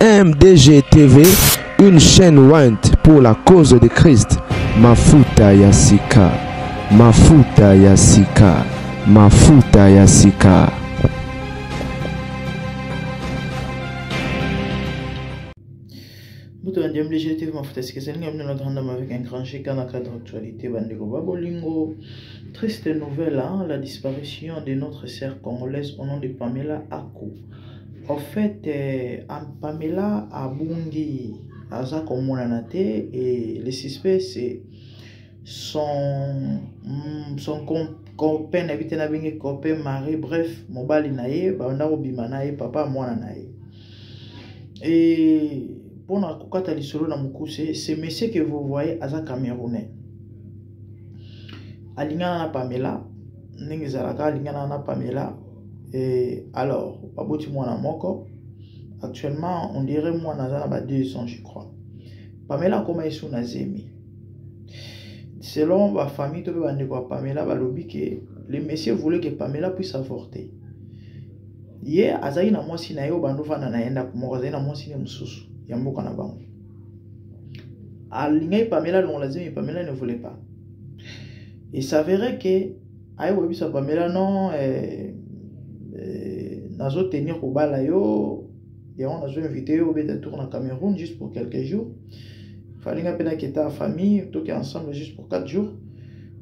MDG TV, une chaîne Went pour la cause de Christ. Mafuta Yasika, Mafuta Yasika, Mafuta Yasika. MDG TV, Mafuta Yasika, c'est une grande dame avec un grand chèque en cadre d'actualité. Babolingo, triste nouvelle, hein, la disparition de notre sœur congolaise au nom de Pamela Akou. En fait, Pamela Abungi Aza Komonanate et les suspects c'est son copain habité na bingi copain mari bref mobali nae banda obima nae papa mwana nae et pour na kokata lisolo na mukuse c'est monsieur que vous voyez Aza Camerounais alingana na Pamela ningizalaka alingana na Pamela. Et alors, Baboti Mwana Moko, actuellement, on dirait moi Nazana 2 ans, je crois. Pamela comment est sous Nazemi. Selon ma famille, tu peux dire Pamela balobi que les messieurs voulaient que Pamela puisse avorter. Hier, Azaï na moi si na yo bando fana na yenda kumoko Azaï na moi si ne mususu yamboka na bango. Alingay Pamela non lazimi Pamela ne voulait pas. Il s'avérait que aïe wabi sa Pamela non nazo tenir au balayo et on a invité au tour en Cameroun juste pour quelques jours. Fallait nga pena quitter la famille tout ensemble juste pour 4 jours.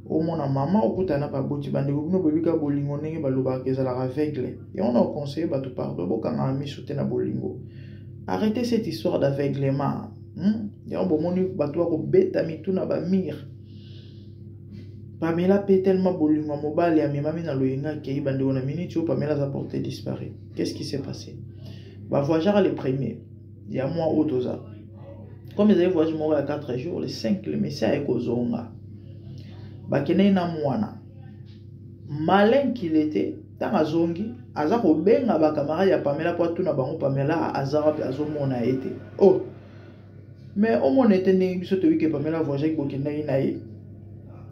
Au mon maman au kutana pa boti bande ko no bebika bolingo ndenge baloba ke za la aveugle et on a conseillé ba tout pardon bokanga ami soutenir bolingo. Arrêtez cette histoire d'aveuglement. Ya on bomoni bato ko beta mituna ba mir. Pamela peut tellement bolingo mobile ya mimami na loyenga ke bande ona minute Pamela a porté disparu. Qu'est-ce qui s'est passé? Bah voyageur les premiers. Il y a moi autoza. Comme ils avaient voyagé moi à 4 jours, les 5 les messieurs et kozonga. Bah kene na mwana. Malin qu'il était, dans la zongi, aza ko benga ba camarade ya Pamela pour tout na bango Pamela azara pe azomona été. Oh. Mais au moins était né biso te wi que Pamela voyageait ko kena inaye.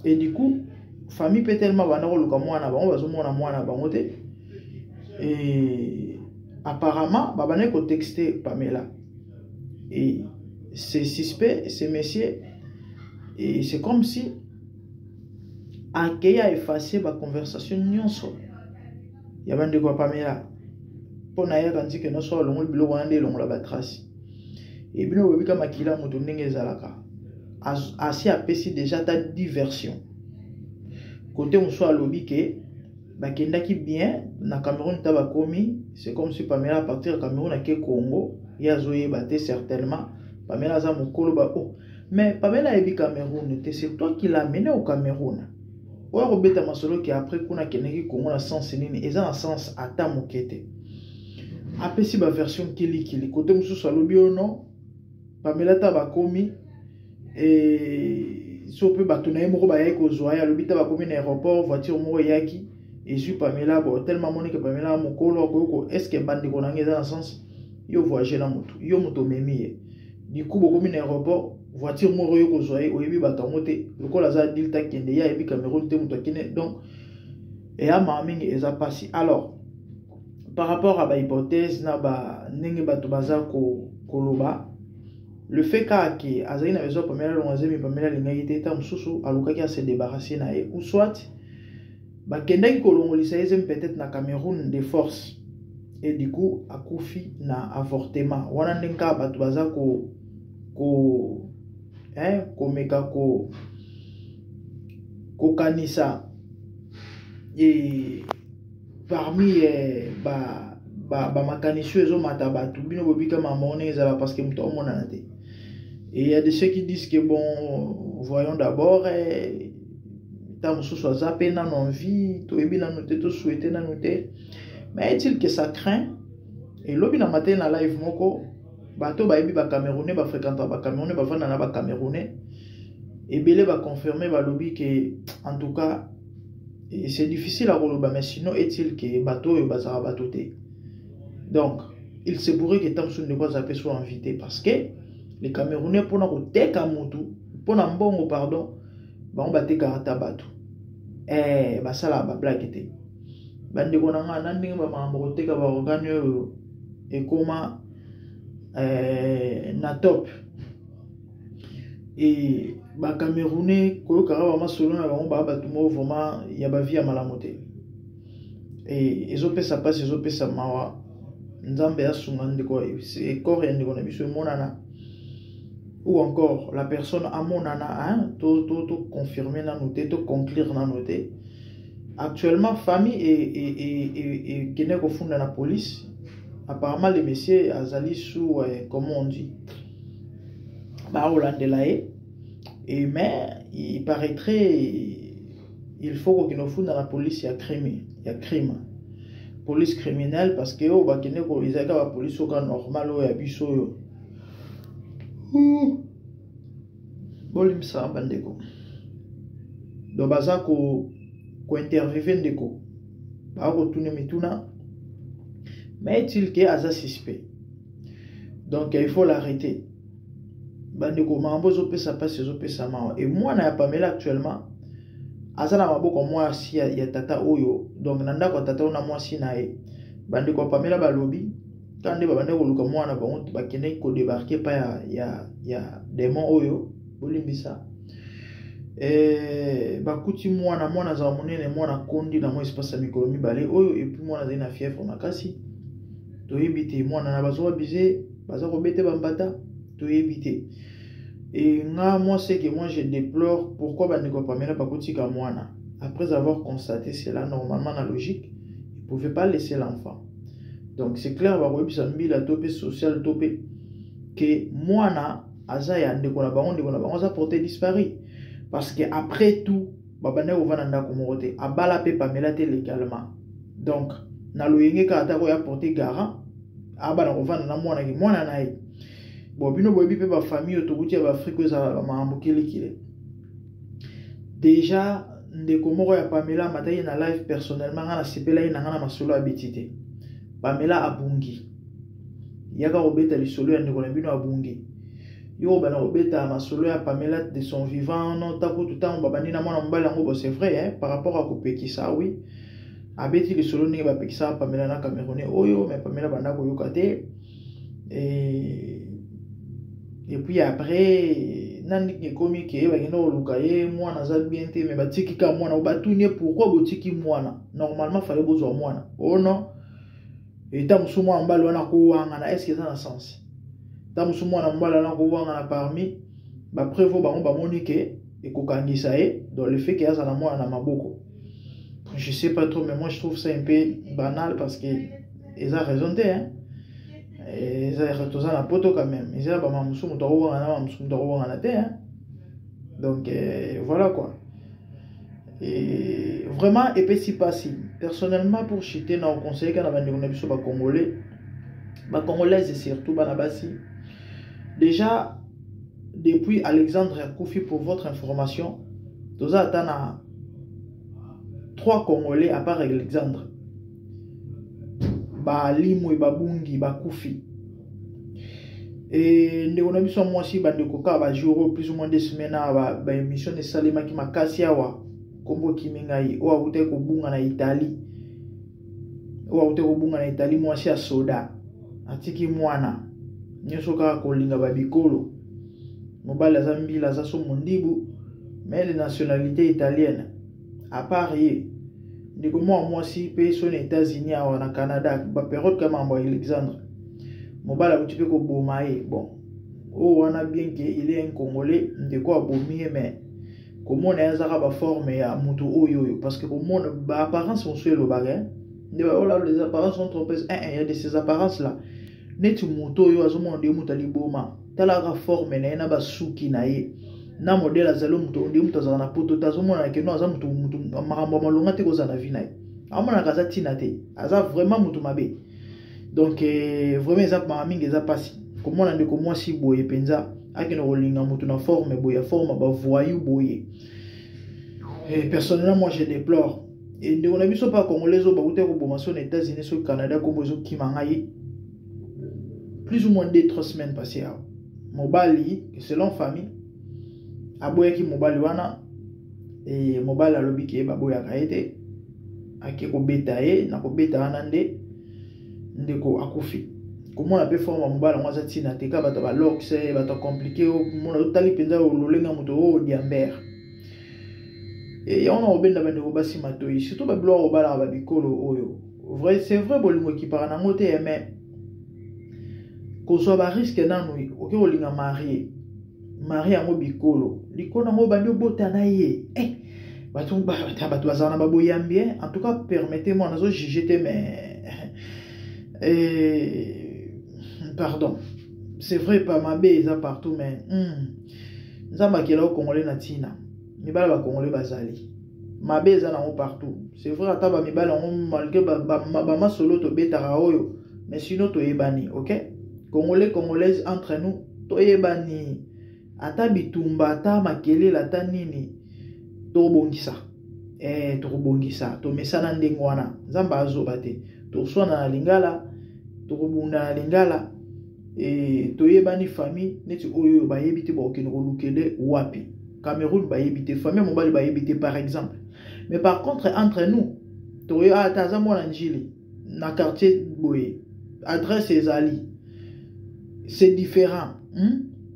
Et du coup, famille peut tellement bana ko luka mwana bango bazomona mwana bango te. Et apparemment, babane ko texter Pamela. Et c'est suspect, c'est messieurs. Et c'est comme si Akei a effacé ma conversation nyonso. Yabande ko Pamela. Pona ya kanti que no so longo bilo wande longo la batrace. Et bino bobika makila mutu ndenge zalaka. Asi apesi déjà ta diversion. Côté on soit lobby que bakendaki bien na Cameroun tabakomi, c'est comme si Pamela à partir de Cameroun à Congo, il y a zoé baté certainement. Pamela za mokolo ba oh. Mais Pamela ebi Cameroun, c'est toi qui l'as amené au Cameroun. Ou robeta masolo qui après kuna keneki Congo na sens nini, et ça en sens ata mokete. Apesi ba version kili côté musu soit lobby non. Pamela tabakomi et si on peut batona moko ba yeko zoya lobby tabakomi na aéroport voiture moko yaki. Et je Pamela, bon, tellement monnaie que Pamela, mon colo, est-ce que bande qu'on a dans le sens, yo voyage dans moto, yo moto memi. Du coup, beaucoup de aéroport, voiture moro yo kozoye, au yebi batamote, le col a dit ta kende ya yebi Cameroun te moto kene, donc, et à maming et ça passe. Alors, par rapport à la hypothèse, na ba nenge bato baza ko koloba, le fait que Azaï na besoin Pamela l'onzemi Pamela l'ingayité ta msusu alukaki à se débarrasser na ou soit bakendaki kolongolisa peut-être na Cameroun de force et du coup akufi na avortement wana ndenka bato baza meka kanisa et parmi makanisu ezomata bato bino bobika mamone ezala parce que muto omona na te. Et il y a de ceux qui disent que bon voyons d'abord tant soit zappé dans nos vies, tout est dans tout souhaité dans nous. Mais est-il que ça craint? Et l'objet na matin na live moko, bateau ba ebi ba Camerounais ba fréquentant ba Camerounais ba vanda na ba Camerounais. Et Belé va confirmer le lobby que, en tout cas, c'est difficile à relever, mais sinon, est-il que bateau et bazar bateau. Donc, il se pourrait que Tamsun de Guazape soit invité parce que les Camerounais, pour nous teka mutu, pour nous bon pardon, on va te karata bateau. Bah ça là, bah blague était. Bande konanga nandi ba mambo teka ba organe et comment na top. Et ba Camerounais ko kara ba solo na ba bateau mo vraiment ya ba vie à malamote. Et ils ont fait ça passe, ils ont fait ça mawa. Nzambe asunga ndiko c'est corps ndiko na biso monana. Ou encore la personne à monana hein tout confirmer na noter tout conclure na noter. Actuellement famille et Kenya ko funda la police. Apparemment les messieurs azali sous comment on dit ba holandelae et mais il paraîtrait il faut qu'il nous fonde dans la police il y a crime police criminelle parce que ba Kenya ko izaka ba police au cas normal o ya biso yo bolim sa bandeko do bazako ko interviewer ndeko ba ko tune mituna mais est-il que Aza suspect donc il faut l'arrêter bandeko mambo zo pesa passe zo pesa ma et moi na Pamela actuellement Aza na maboko moi si ya tata oyo donc nanda ko tata na moi si na e bandeko Pamela ba lobby quand ba bandeko luka moi na bango ba kene ko débarquer pa ya démon oyo bolimbisa bakuti mwana za monene mwana kondi na moi espace mikolo mibale oyo et puis mwana za na fièvre makasi to éviter mwana na bazo bize bazo ko bete bambata to éviter et moi c'est que moi je déplore pourquoi bandeko Pamela bakuti ka mwana après avoir constaté cela normalement la logique il pouvait pas laisser l'enfant donc c'est clair ba ko bisa mbila topé social topé que mwana aza ya ndeko na bango za porté disparu parce que après tout babane ovana ndako morote abala pe Pamela te légalement donc na loyenge ka ata ko ya porté garant abana ovana na mwana na ye bon bino boyebi pe ba famille otokuti ya ba Afrique za mambo kile déjà ndeko moko ya Pamela mataye na live personnellement ngana sepela ina ngana masolo abitite Pamela abungi yaka obeta lisolo ya ndeko na bino abungi yo bana obeta masolo ya Pamela de son vivant non tako tout temps babani na mwana mbala ngo c'est vrai hein par rapport à kopekisa oui abeti lisolo ninge ba pekisa Pamela na Camerounais oyo mais Pamela banda ko yokate et puis après nani ki komi ke ba ngino lukaye mwana za bien te mais batiki ka mwana obatuni pourquoi botiki mwana normalement fallait bozwa mwana oh non et ta musumo ambalo na ko wanga na est-ce que ça na sens ta musumo na mbala na ko wanga na parmi ba prévo ba monique et kokangisa dans le fait qu'il y a ça na mwana na maboko je sais pas trop mais moi je trouve ça un peu banal parce que ils ont raison hein ils ont retourné la poto quand même ils ont ba musumo to wanga na musumo to wanga na te hein donc voilà quoi et vraiment épais si passé personnellement pour chiter na conseil quand on a bandeko na biso ba congolais ba congolaises surtout banabasi déjà depuis Alexandre Koufi pour votre information toza atana 3 congolais à part Alexandre ba Limwe babungi ba Koufi et ndeko na biso moi si bandeko ka ba jour plus ou moins 2 semaines ba émission de Salima ki makasi awa kombo kimingai o awute ko bunga na Italie moi si a soda atiki mwana nyoso ka ko linga babikolo mobala zambila za so mondibu mais les nationalités italiennes à part ye ndiko moi si pe so les États-Unis ou na Canada ba période comme en Alexandre mobala uti pe ko bomaye bon o wana bien que il est un Congolais ndiko abomiye mais comment on a ba forme ya mutu oyo parce que comment ba apparence on suit le bagage les apparences sont trompeuses il y a de ces apparences là netu mutu oyo azomo de mutali boma tala ka forme na ba suki na ye na modèle azalo mutu azana na poto tazomo na keno aza mutu makambo malonga te ko za na vina amona kaza tina te aza vraiment mutu mabe donc vraiment ça ma mingi za pasi comment on ndeko moi si boye penza Aki no linga mutu na forme boye, forme ba voyou boye. Et personnellement, moi je déplore. Et on a vu ça pas congolais au baouté au bomation aux États-Unis au Canada comme aux qui mangaient. Plus ou moins 2-3 semaines passées. Mobali, selon famille, aboye qui mobali wana et mobali a lobby qui est baboya kaete. Ake ko betaye na ko beta anande ndeko akufi. Comment on peut former mobali moi ça tina te ka bata ba lox bata compliqué o mona tali penza o lolenga muto o diamber. Et on a obéi dans le basi matoi surtout ba bloire au bala ba bikolo oyo. Vrai c'est vrai bolingo qui par na ngote mais ko so ba risque nanui OK o linga marié en bikolo likona ngo bandi bota na ye bato bazana ba boyambie en tout cas permettez-moi nazo juger mais pardon c'est vrai pas ma beza partout mais nzamba kela au congolais na tina mibala ba congolais bazali ma beza na partout c'est vrai ata ba mibala on malgré ba masolo to beta oyo mais sinon to yebani OK congolais congolaises entre nous to yebani ata bitumba ata makele ata nini to bongisa to bongisa to mesana ndengwana nzamba azoba te to swana na lingala to bunda na lingala to yebani famille neti oyo ba yebite ba okeno lukele wapi Cameroun ba yebite famille mobali ba yebite par exemple mais par contre entre nous to yo ata za mwana njili na quartier boye adresse ezali c'est différent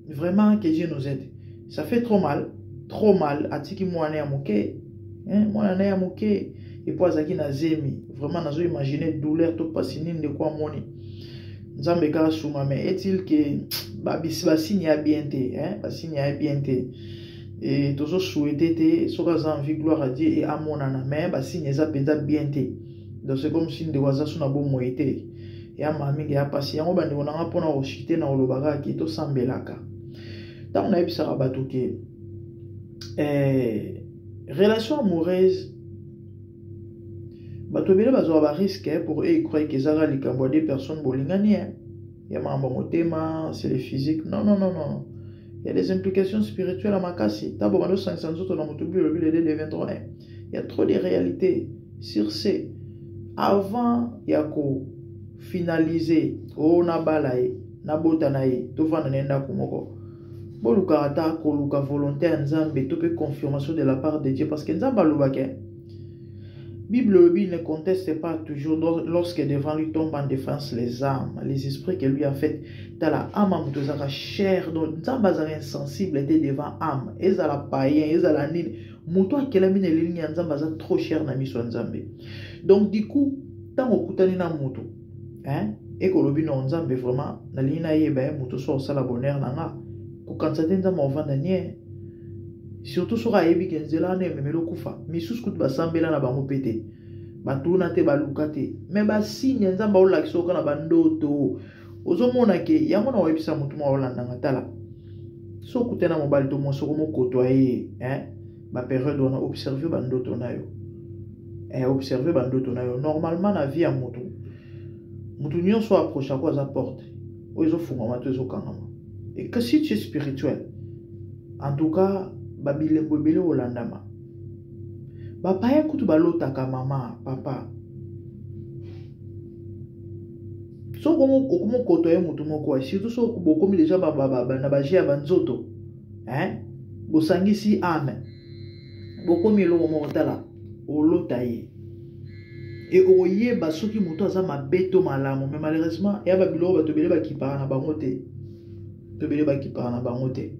vraiment que Dieu nous aide ça fait trop mal atiki mwana ya moke mwana na ya moke et puis azaki na zemi vraiment nazo imaginer douleur to pasinine de quoi moni nzambe ka suma mais est-il que ba signe ya bien te ba signe ya bien te et toujours souhaiter te soka za envie gloire à Dieu et à mon ana mais ba signe za penza bien te donc c'est comme si de waza suna bo moité ya mami ya pasi yango bandi onanga pona oshite na olobaka ki to sambelaka tant na ebisa bato ke relation amoureuse bato bele bazo ba risque pour eux croire que ça likambo des personnes bolingani ya mambo motema c'est le physique non il y a des implications spirituelles à makasi tabo bando 500 autres na motubi le 2023 il y a trop de réalités sur ce avant yako finaliser na balaye na botanaye to vana nenda kumoko boluka ata koluka volonté nzambe to pe confirmation de la part de Dieu parce que nzamba lobake Bible ne conteste pas toujours lorsque devant lui tombent en défense les âmes, les esprits que lui a fait. Dans la âme, la chair, donc nzamba za insensible était devant âme. Eza la païen, eza la nini. Muto akela mine ligne nzamba za trop cher na miso nzambe. Donc du coup, tant okutani na muto, et kolobi no nzambe vraiment na lina yeba muto so sala bonheur nanga. Ko kansate nzamba ovanda nie. Surtout sur ayebi kenzela ne memelo kufa misus kutu basambela na bango pete batuna te balukate mais ba signe nzamba olakisa kana bandoto ozomona ke yango na webisa mutu mwa olanda ngatala so kutena mobali to mo soko mo kotoye ba période on a observé bandoto nayo observer bandoto nayo normalement na vie ya mutu nyonso approche kwa za porte ozo funga mato ezo kangama et que si tu es spirituel en tout cas babile bobele olandama papa ya kutu balotaka mama papa so komo koto ya mutu moko surtout so bokomi déjà na bajia banzoto bosangisi ame bokomi lo mo tala olotaye et oyeba soki mutu aza mabeto malamu mais malheureusement ya babilo bato bele bakipara na bango te to bele bakipara na bango te.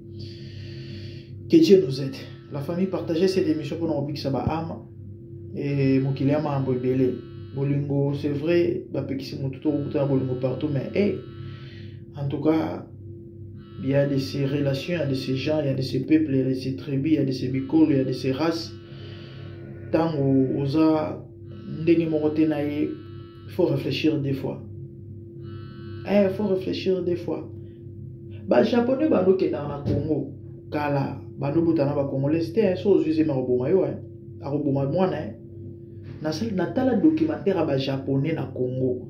Que Dieu nous aide. La famille partageait cette émission pour nous que ça va âme et mon client m'a embelé. Bolingo, c'est vrai, bah petit mon tout au bolingo partout, mais en tout cas, il y a de ces relations, il y a de ces gens, il y a de ces peuples, il y a de ces tribus, il y a de ces bicoles, il y a de ces races. Tant aux a il faut réfléchir des fois. Il faut réfléchir des fois. Bah japonais bah nous qui dans la Congo, kala bando butana ba congolais c'était so zuze ma roboma yo a roboma mwana na sala natala documentaire ba japonais na Congo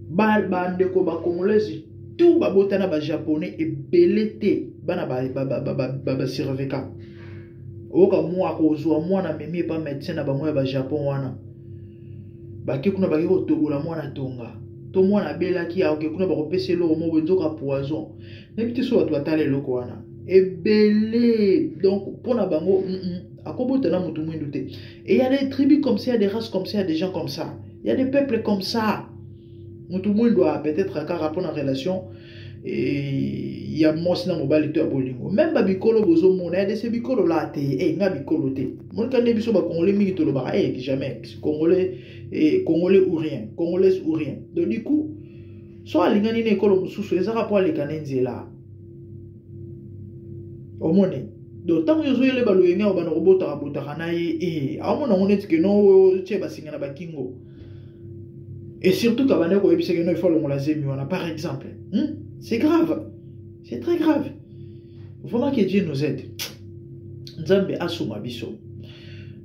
ba ndeko ba congolais tout babotana ba japonais et belete bana ba surveka oka moi ko zo moi na memi pas médecin na bango ba Japon wana baki kuna baki ko togola mwana tonga to mwana belaki ya oke kuna bako pese lo mo benzoka poison na biti so watu atale loko wana ebele donc pona bango akobotana mutu mwindu te et il y a des tribus comme ça, il y a des races comme ça, il y a des gens comme ça, il y a des peuples comme ça mutu mwindu a peut-être aka rapport en relation et il y a mos na mobile to abolingo même ba bikolo bozo mona ya de ce bikolo la te nga bikolo te mon kan biso ba congolais mingi to lo ba jamais congolais et congolais ou rien congolais ou rien donc du coup so alingani ne ekolo mususu eza rapport les kanenzela omone donc tant yo zo yele ba loyenga ba no robota rabota kana ye amona oneti ke no che ba singana ba kingo et surtout quand on est il faut le par exemple c'est grave, c'est très grave. Vraiment que Dieu nous aide. Nzambe asuma biso.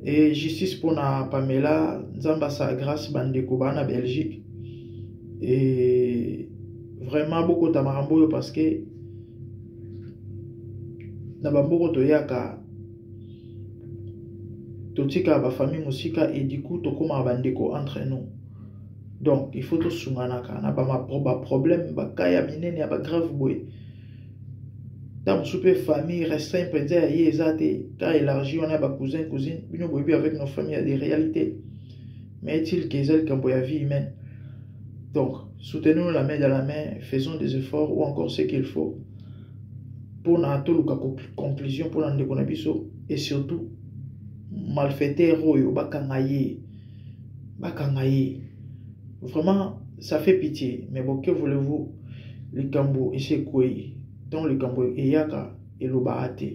Et justice pour na Pamela, Nzamba sa grâce bandeko bana Belgique. Et vraiment beaucoup tamarambo parce que na bamboko toyaka totika ba famille musika et du coup tokoma bandeko entre nous. Donc, il faut tout soumanaka. Na ba problème, ba kaya minene ba grave boy. Dans souper famille restreint penser à yezate, car élargi on a ba cousin cousine, bino boy avec nos familles a des réalités. Mais est-il qu'elles quand boy vie humaine. Donc, soutenons la main dans la main, faisons des efforts ou encore ce qu'il faut pour na tout la conclusion pour n'en déconnabiso et surtout malfaiteur royo bakangaye. Bakangaye. Vraiment, ça fait pitié. Mais bon, que voulez-vous? Le Cambo, et c'est quoi? Donc le Cambo et Yaka et le Bahate.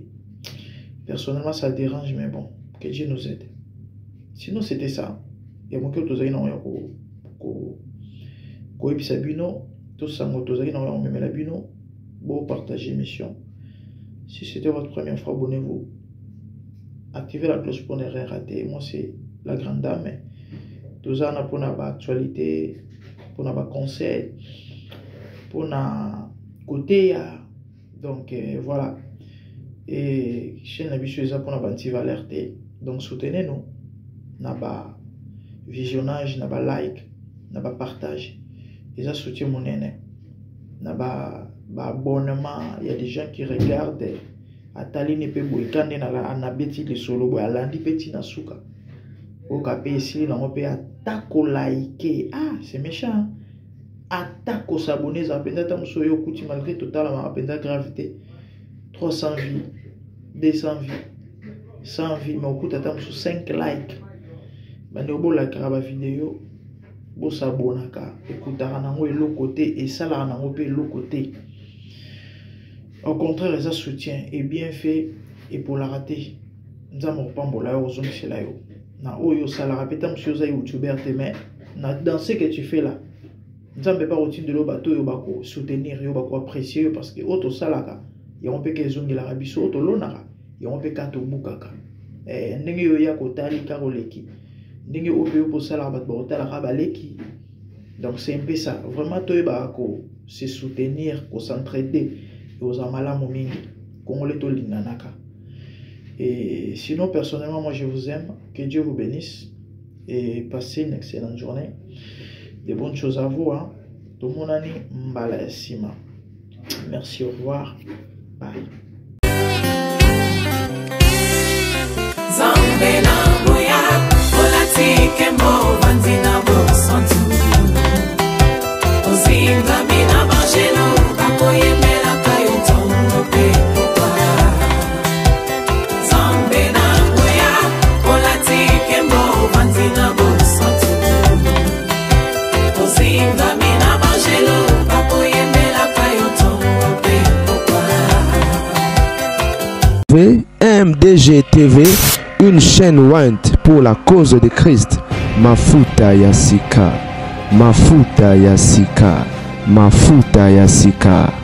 Personnellement, ça dérange, mais bon, que Dieu nous aide. Sinon, c'était ça. Et mon cœur, tout ça, il y a tout ça, même la bino. Bon, partagez mission. Si c'était votre première fois, abonnez-vous. Activez la cloche pour ne rien rater. Moi, c'est la grande dame. Tout ça, pour notre actualité, pour notre conseil, pour notre côté. Donc, voilà. Et chaîne habituée pour notre anti alerté. Donc, soutenez-nous. Notre visionnage, notre like, notre partage. Et ça soutient mon aîné. Notre abonnement. Il y a des gens qui regardent. Atali ne peut pas na beti le solo à lundi petit na suka. Au capé ici, on peut attaquer liker. Ah, c'est méchant. Attaquer s'abonner, ça peut être un soyo couti malgré total ma peine gravité. 300 vies, 200 vies, 100 vies, mais au coup t'attends sur 5 likes. Mais nous la grave vidéo, bon s'abonner car écoutez nango l'autre côté et ça là nango pe l'autre côté. Au contraire, ça soutien est bien fait et pour la rater, nous avons pas mbola aux hommes c'est là yo. Na oyo ça la répète monsieur za youtubeur te mais dans ce que tu fais là, nous avons pas routine de l'eau bateau yo bako soutenir yo bako apprécier parce que auto salaka, y on peut que zongi la rabiso auto lonara, y on peut kato bukaka. Ndenge yo ya kotali karoleki. Ndenge ope pour ça la bat botala rabaleki. Donc c'est un peu ça. Vraiment toi bako se soutenir, ko s'entraider. Aux amala momingi, Congolais to linganaka. Et sinon, personnellement, moi je vous aime. Que Dieu vous bénisse. Et passez une excellente journée. Des bonnes choses à vous. Hein. Tout mon année, mbala sima. Merci, au revoir. Bye. MDG TV, une chaîne Went pour la cause de Christ. Mafuta Yasika, Mafuta Yasika, Mafuta Yasika.